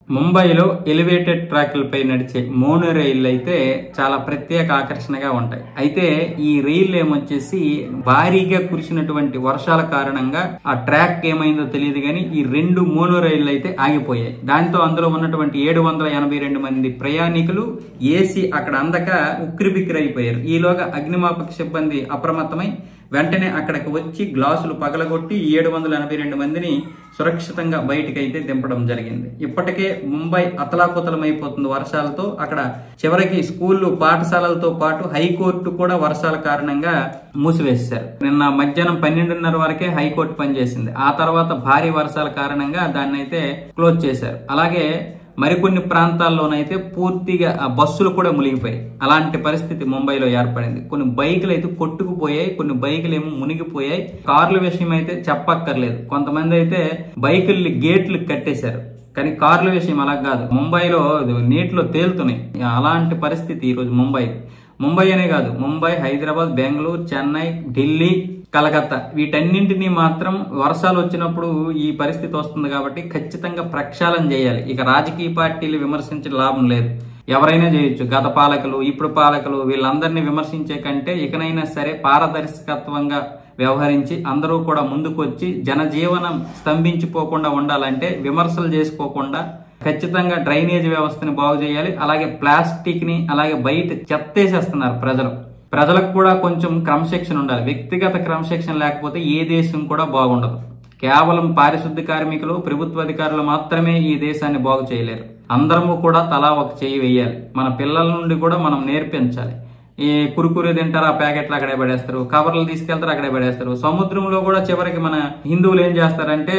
ముంబైలో ఎలివేటెడ్ ట్రాక్లపై నడిచే మోనో రైళ్లు అయితే చాలా ప్రత్యేక ఆకర్షణగా ఉంటాయి. అయితే ఈ రైళ్లు ఏమొచ్చేసి భారీగా కురిసినటువంటి వర్షాల కారణంగా ఆ ట్రాక్ ఏమైందో తెలియదు కానీ ఈ 2 మోనో రైళ్లు అయితే ఆగిపోయాయి. దాంతో అందులో ఉన్నటువంటి 782 మంది ప్రయాణికులు ఏసీ అక్కడ అందక ఉక్కిరిబిక్కిరి అయిపోయారు. ఈలోగా అగ్నిమాపక సిబ్బంది అప్రమత్తమై వెంటనే అక్కడికి వచ్చి గ్లాసులు పగలగొట్టి 782 మందిని సురక్షితంగా బయటకైతే దింపడం జరిగింది. ఇప్పటికే ముంబై అతలాకుతలమైపోతుంది వర్షాలతో. అక్కడ చివరికి స్కూళ్లు, పాఠశాలలతో పాటు హైకోర్టు కూడా వర్షాల కారణంగా మూసివేశారు. నిన్న మధ్యాహ్నం 12:30 వరకే హైకోర్టు పనిచేసింది. ఆ తర్వాత భారీ వర్షాల కారణంగా దాన్ని అయితే క్లోజ్ చేశారు. అలాగే మరికొన్ని ప్రాంతాల్లోనైతే పూర్తిగా ఆ బస్సులు కూడా మునిగిపోయాయి. అలాంటి పరిస్థితి ముంబైలో ఏర్పడింది. కొన్ని బైకులు అయితే కొట్టుకుపోయాయి, కొన్ని బైకులు ఏమో మునిగిపోయాయి. కార్ల విషయం అయితే చెప్పక్కర్లేదు. కొంతమంది అయితే బైకుల్ని గేట్లు కట్టేశారు. కానీ కార్ల విషయం అలా కాదు, ముంబైలో నీటిలో తేలుతున్నాయి. అలాంటి పరిస్థితి ఈరోజు ముంబై అనే కాదు, ముంబై, హైదరాబాద్, బెంగళూరు, చెన్నై, ఢిల్లీ, కలకత్తా వీటన్నింటినీ మాత్రం వర్షాలు వచ్చినప్పుడు ఈ పరిస్థితి వస్తుంది కాబట్టి ఖచ్చితంగా ప్రక్షాళన చేయాలి. ఇక రాజకీయ పార్టీలు విమర్శించడం లాభం లేదు. ఎవరైనా చేయొచ్చు. గత పాలకులు, ఇప్పుడు పాలకులు వీళ్ళందరినీ విమర్శించే కంటే ఇకనైనా సరే పారదర్శకత్వంగా వ్యవహరించి అందరూ కూడా ముందుకు వచ్చి జనజీవనం స్తంభించిపోకుండా ఉండాలంటే విమర్శలు చేసుకోకుండా ఖచ్చితంగా డ్రైనేజ్ వ్యవస్థని బాగు చేయాలి. అలాగే ప్లాస్టిక్ ని, అలాగే బయట చెత్తేసేస్తున్నారు ప్రజలకు కూడా కొంచెం క్రమశిక్షణ ఉండాలి. వ్యక్తిగత క్రమశిక్షణ లేకపోతే ఏ దేశం కూడా బాగుండదు. కేవలం పారిశుద్ధ్య కార్మికులు, ప్రభుత్వ అధికారులు మాత్రమే ఈ దేశాన్ని బాగు చేయలేరు. అందరము కూడా తలా ఒక చేయి వేయాలి. మన పిల్లల నుండి కూడా మనం నేర్పించాలి. ఈ కురుకురే తింటారు, ఆ ప్యాకెట్లు అక్కడే పడేస్తారు, కవర్లు తీసుకెళ్తారు, అక్కడే పడేస్తారు. సముద్రంలో కూడా చివరికి మన హిందువులు ఏం చేస్తారంటే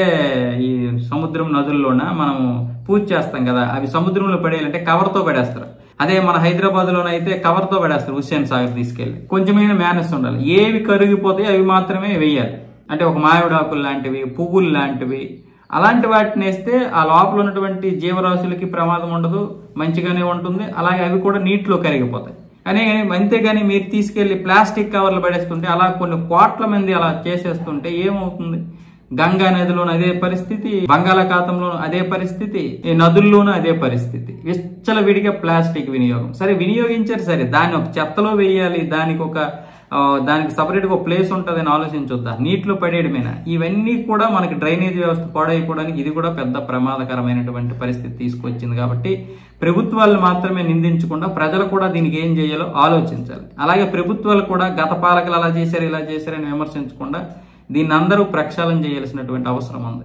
ఈ సముద్రం నదుల్లోన మనం పూజ చేస్తాం కదా, అవి సముద్రంలో పడేయాలంటే కవర్తో పడేస్తారు. అదే మన హైదరాబాద్ లోనైతే కవర్ తో పడేస్తారు. హుస్సేన్ సాగర్ తీసుకెళ్లి కొంచెమైనా మేనస్ ఉండాలి. ఏవి కరిగిపోతాయి అవి మాత్రమే వేయాలి. అంటే ఒక మామిడాకులు లాంటివి, పువ్వులు లాంటివి, అలాంటి వాటిని వేస్తే ఆ లోపల ఉన్నటువంటి జీవరాశులకి ప్రమాదం ఉండదు, మంచిగానే ఉంటుంది. అలాగే అవి కూడా నీటిలో కరిగిపోతాయి. కానీ అంతేగాని మీరు తీసుకెళ్లి ప్లాస్టిక్ కవర్లు పడేస్తుంటే, అలా కొన్ని కోట్ల మంది అలా చేసేస్తుంటే ఏమవుతుంది? గంగా నదిలోనూ అదే పరిస్థితి, బంగాళాఖాతంలోనూ అదే పరిస్థితి, ఈ నదుల్లోనూ అదే పరిస్థితి. విచ్చలవిడిగా ప్లాస్టిక్ వినియోగం. సరే వినియోగించారు, సరే దాన్ని ఒక చెత్తలో వేయాలి, దానికి సపరేట్గా ఒక ప్లేస్ ఉంటుందని ఆలోచించొద్దా? నీటిలో పడేయడమేనా? ఇవన్నీ కూడా మనకి డ్రైనేజ్ వ్యవస్థ పాడైపోవడానికి ఇది కూడా పెద్ద ప్రమాదకరమైనటువంటి పరిస్థితి తీసుకొచ్చింది. కాబట్టి ప్రభుత్వాలు మాత్రమే నిందించకుండా ప్రజలు కూడా దీనికి ఏం చేయాలో ఆలోచించాలి. అలాగే ప్రభుత్వాలు కూడా గత పాలకులు అలా చేశారు, ఇలా చేశారని విమర్శించకుండా దీన్ని అందరూ ప్రక్షాళన చేయాల్సినటువంటి అవసరం ఉంది.